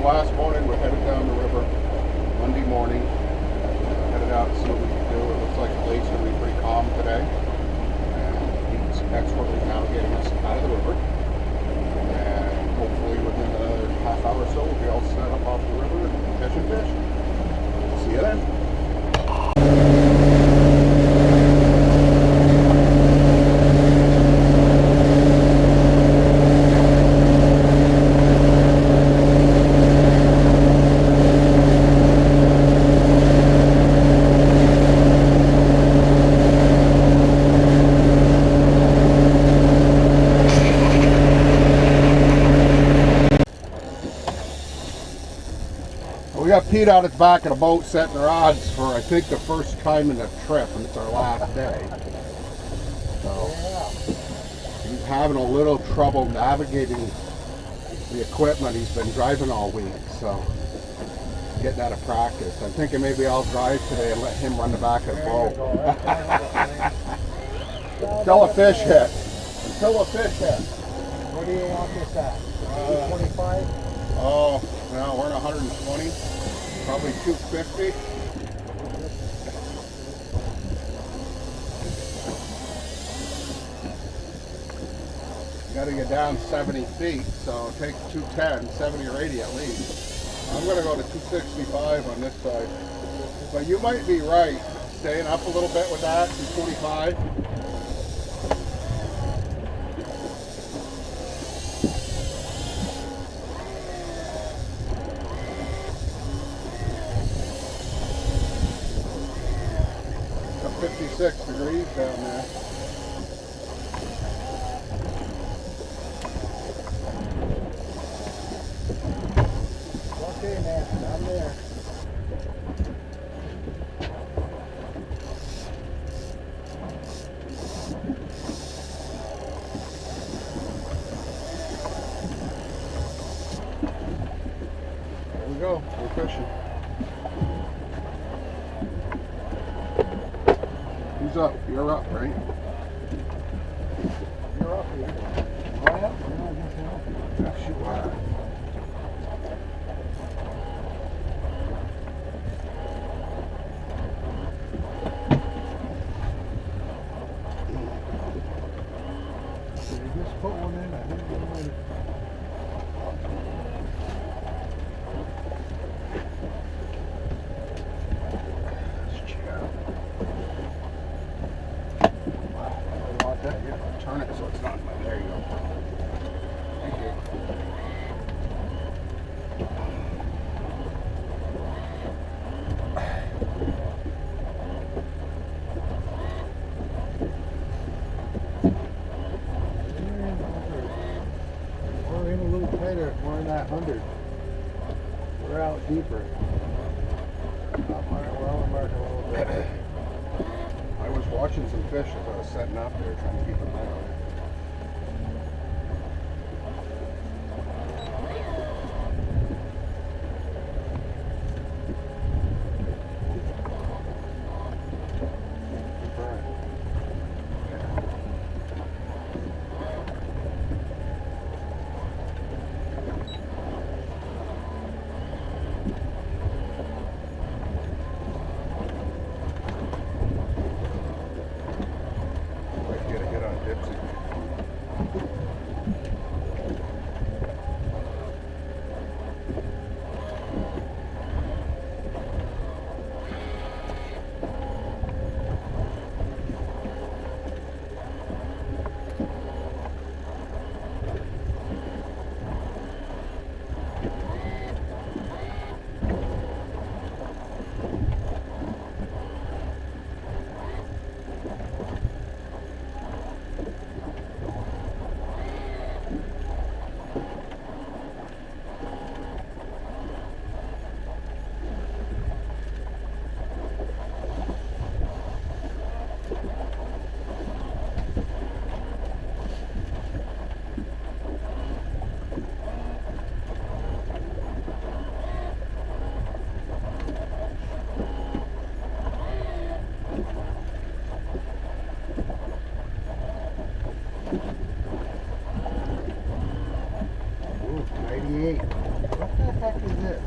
last morning, we're headed down the river Monday morning. Headed out to see what we can do. It looks like the lake's going to be pretty calm today. And he's expertly navigating us out of the river. And hopefully within another half hour or so, we'll be all set up off the river and catching fish. See you then. We got Pete out at the back of the boat setting the rods for, I think, the first time in the trip, and it's our last day. So he's having a little trouble navigating the equipment he's been driving all week, so getting out of practice. I'm thinking maybe I'll drive today and let him run the back of the boat. Until a fish hit. Until a fish hit. What do you want this at? 25? Oh, no, we're at 120. Probably 250. You got to get down 70 feet, so take 210, 70 or 80 at least. I'm going to go to 265 on this side. But you might be right. Staying up a little bit with that, 225. Got 56 degrees down there. Okay, man, I'm there. There we go. We're fishing. Who's up? You're up, right? You're up here. Oh, yeah? Yes, you are. Did you just put one in? I think you might Let's check it out. You want that? Yeah, turn it so it's not. There you go. Thank you. We're in a little tighter. We're in that 100. We're out deeper. We're on the mark a little bit. I was watching some fish as I was setting up there, trying to keep an eye on it. Might get a hit on Dipsy. Ooh, 98. What the heck is this?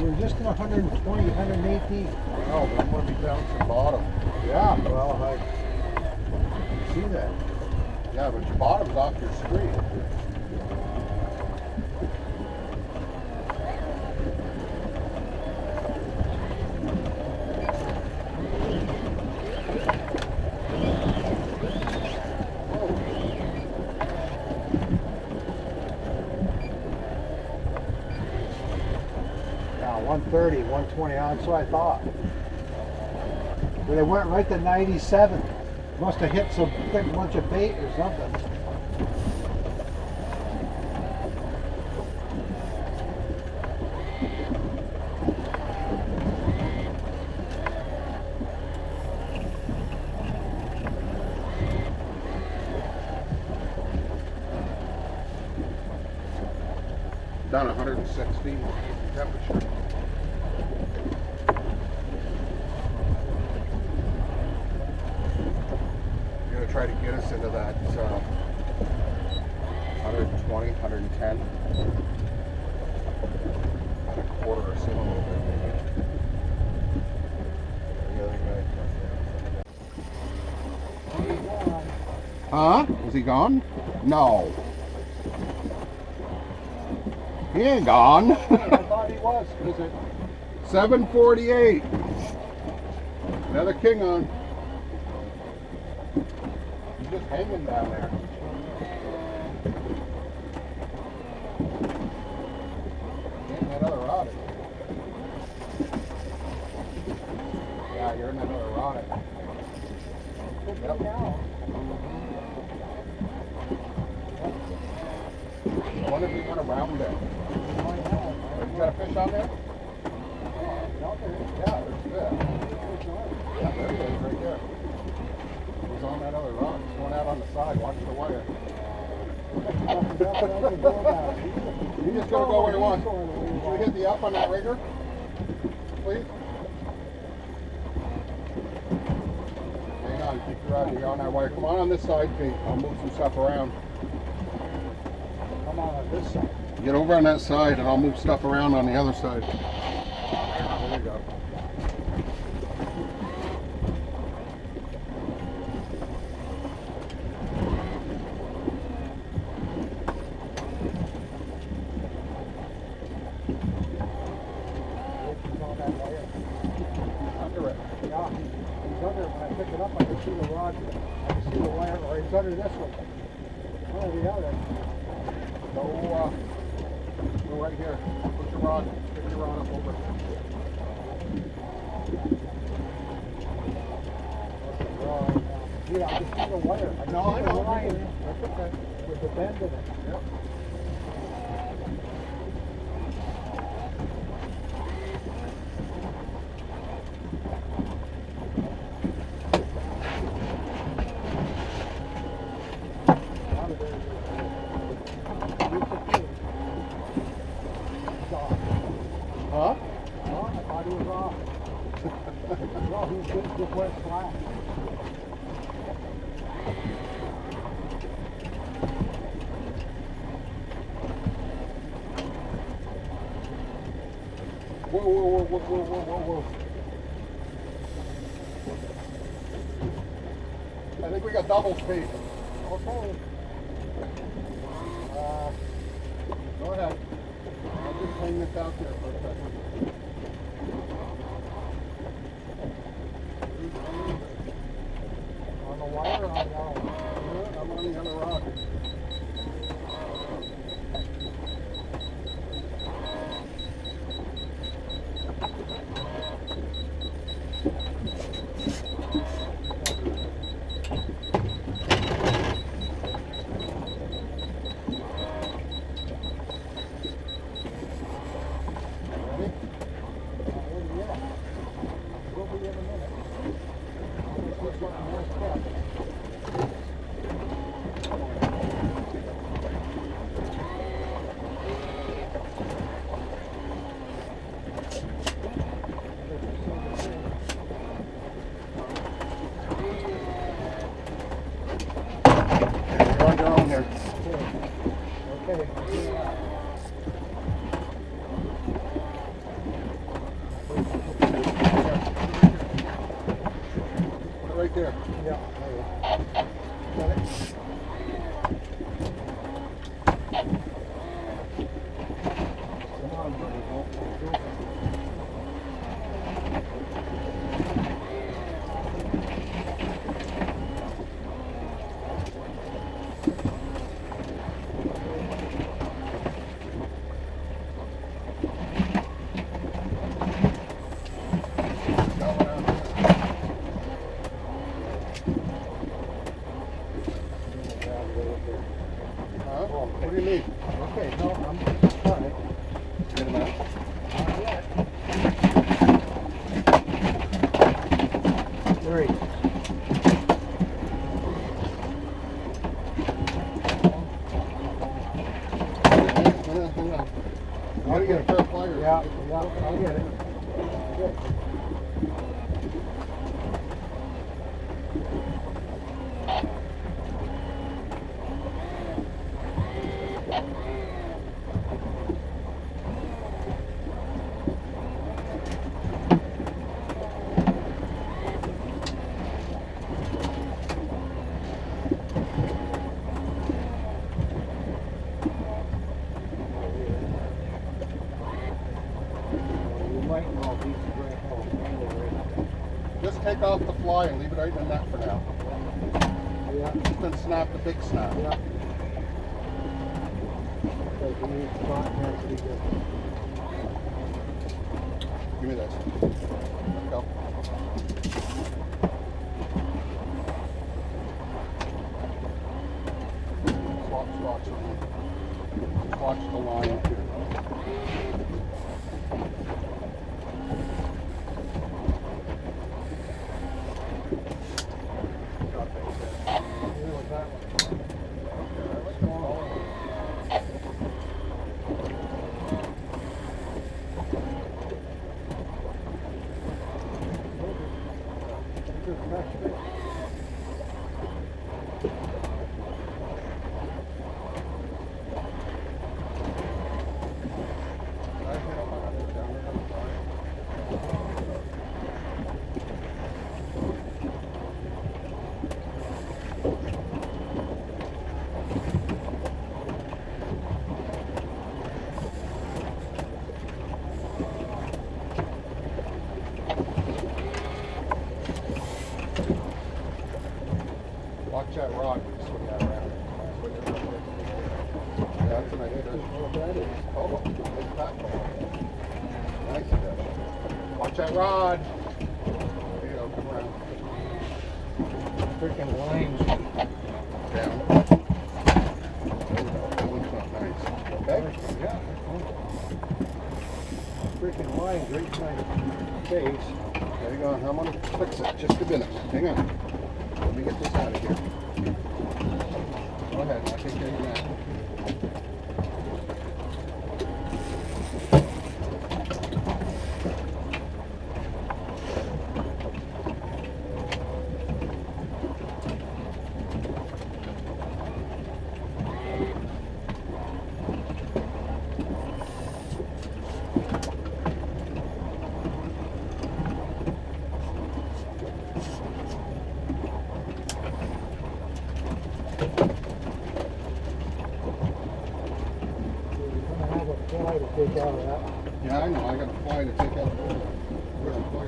We're just in 120, 118. Wow, but I'm going to be bouncing bottom. Yeah, well, I see that. Yeah, but your bottom's off your screen. Yeah, 130, 120, that's what I thought. But it went right to 97. Must have hit some big bunch of bait or something. Down 160 temperature. You're gonna try to get us into that 120, 110. At a quarter or so. The other guy. Huh? Is he gone? No. He ain't gone. I thought he was. Is it? 748. Another king on. He's just hanging down there. Getting that other rod. Yeah, you're in that other rod. Yep. I wonder if he went around it. You got a fish on there? Yeah, there's fish. Yeah, there he is, right there. He's on that other rock. He's going out on the side. Watch the wire. He's just going to go where he wants. Should we hit the up on that rigger? Please? Hang on, keep your eye on that wire. Come on this side, Pete. I'll move some stuff around. Come on this side. Get over on that side and I'll move stuff around on the other side. There you go. Under it. Yeah, he's under it. When I pick it up, I can see the rod. I can see the wire, or he's under this one. One or the other. Go right here. Put your rod. Pick your rod up over. Yeah, I can see the wire. No, I know. The line. That's okay. With the bend in it. Yep. Huh? Oh, I thought he was off. Well, he just went flat. Whoa, whoa, whoa, whoa, whoa, whoa, whoa. I think we got double speed. Okay. Go ahead. I'll just hang this out there for a second. On the wire or on the other one? I'm on the other rock. You're on your own here. Okay. right there. Yeah. There you go. Got it? Come on, buddy. Go. Huh? What do you need? Okay, no, I'm all right. Get him out. Not yet. 3. Hang on. You gotta get a pair of pliers. Yeah, I'll get it. Good. You might know these right home. Just take off the fly and leave it right in the net for now. Yeah, Then snap the big snap. yeah. Because you need spot has to be good. Give me this. Go. Watch the line here. Watch that rod when you swing that around. Yeah, that's a nice fish. What that is. Oh, big fat ball. Nice fish. Watch that rod. There you go, come around. Freaking lines. Down. There you go. That one's not nice. Okay? Yeah. Freaking lines right in my face. Hang on, I'm gonna fix it. Just a minute. Hang on. Let me get this out of here. Go ahead, I'll take care of that. Fly to take out of that. Yeah, I know. I got a fly to take out. Where's the fly?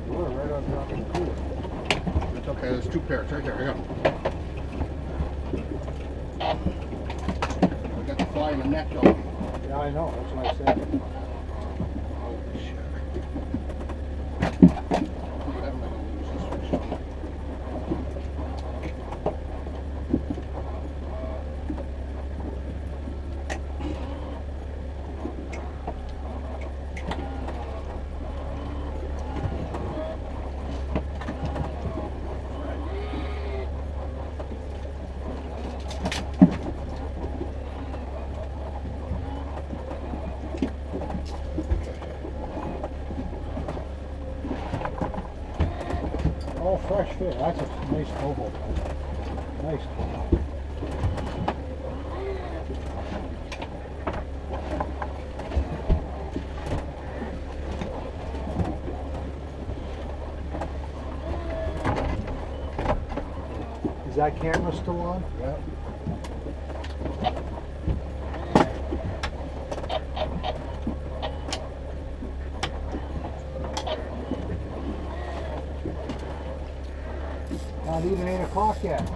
We're right on top of the cooler. It's okay. There's two pairs right there. Hang on. I got the fly in the net though. Yeah, I know. That's what I said. Holy shit. Look at that, I'm gonna lose this fish. Oh, fresh fish. That's a nice cobalt. Nice cobalt. that camera still on? Yeah. Not even 8 o'clock yet.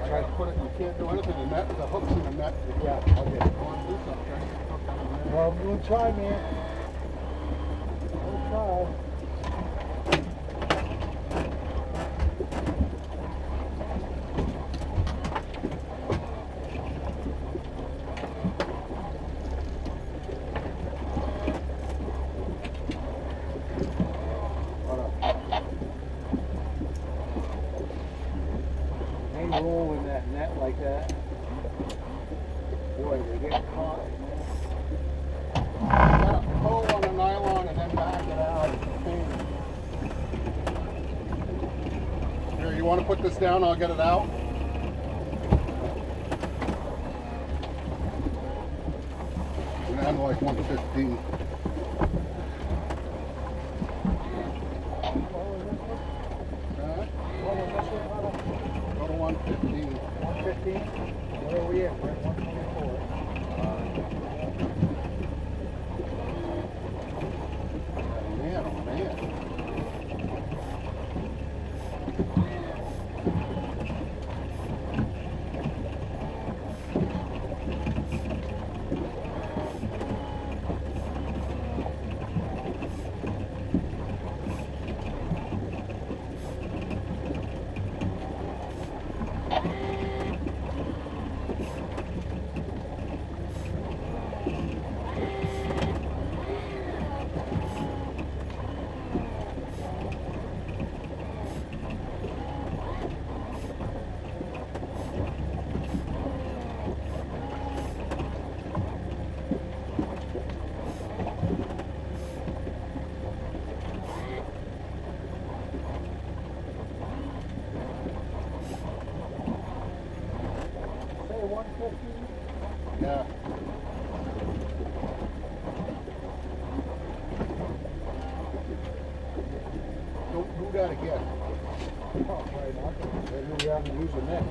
Try to put it, you can't do anything, the net, the hook's in the net. Yeah, okay. You want to do something? Well, we'll try, man. We'll try. Ain't rolling that net like that. Boy, they get caught. You gotta pull on a nylon and then back it out. Here, you want to put this down? I'll get it out. We're down to like 115. Go to 115. 115? Where are we at? We're at 124. Man, oh man. Say 115? Yeah. Don't do that again. Oh, right on. Maybe we haven't used a net.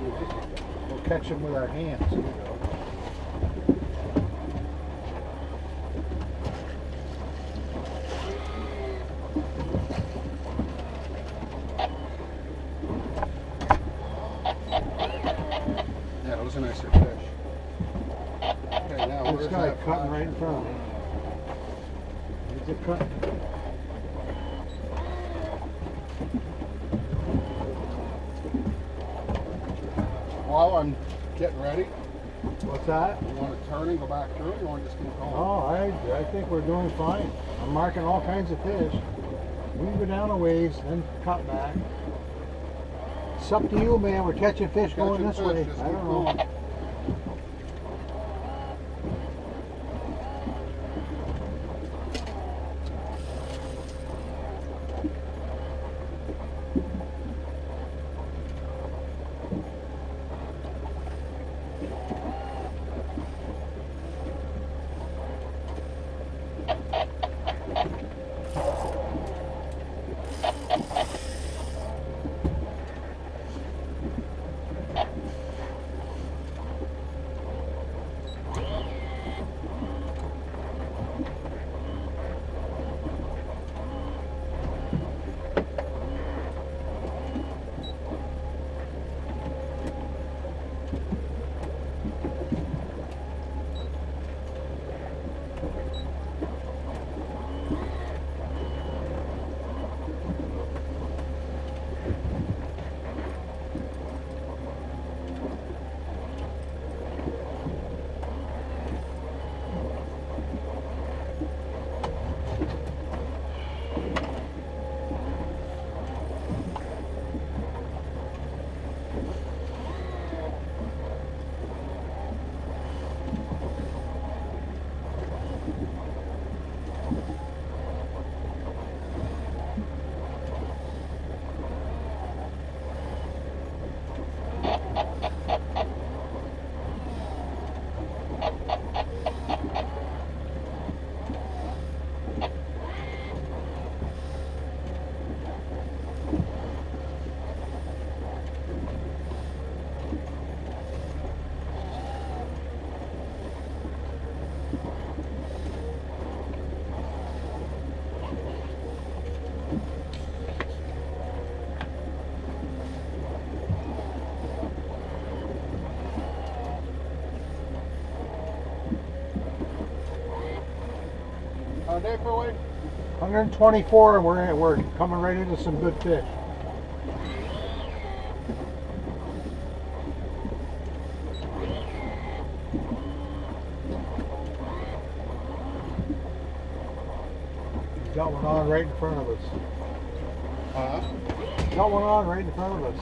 We'll catch them with our hands. Yeah, those are nicer fish. Okay, now This where's guy that cutting flash? right in front of me. He's a cut. While I'm getting ready, What's that? you want to turn and go back through, or you want to just keep going? Oh, I think we're doing fine. I'm marking all kinds of fish. We can go down a ways, then cut back. It's up to you, man. We're catching fish going this Catching way. fish, just I keep don't know. going. today, Philly? 124, and we're coming right into some good fish. Got one on right in front of us. Huh? Got one on right in front of us.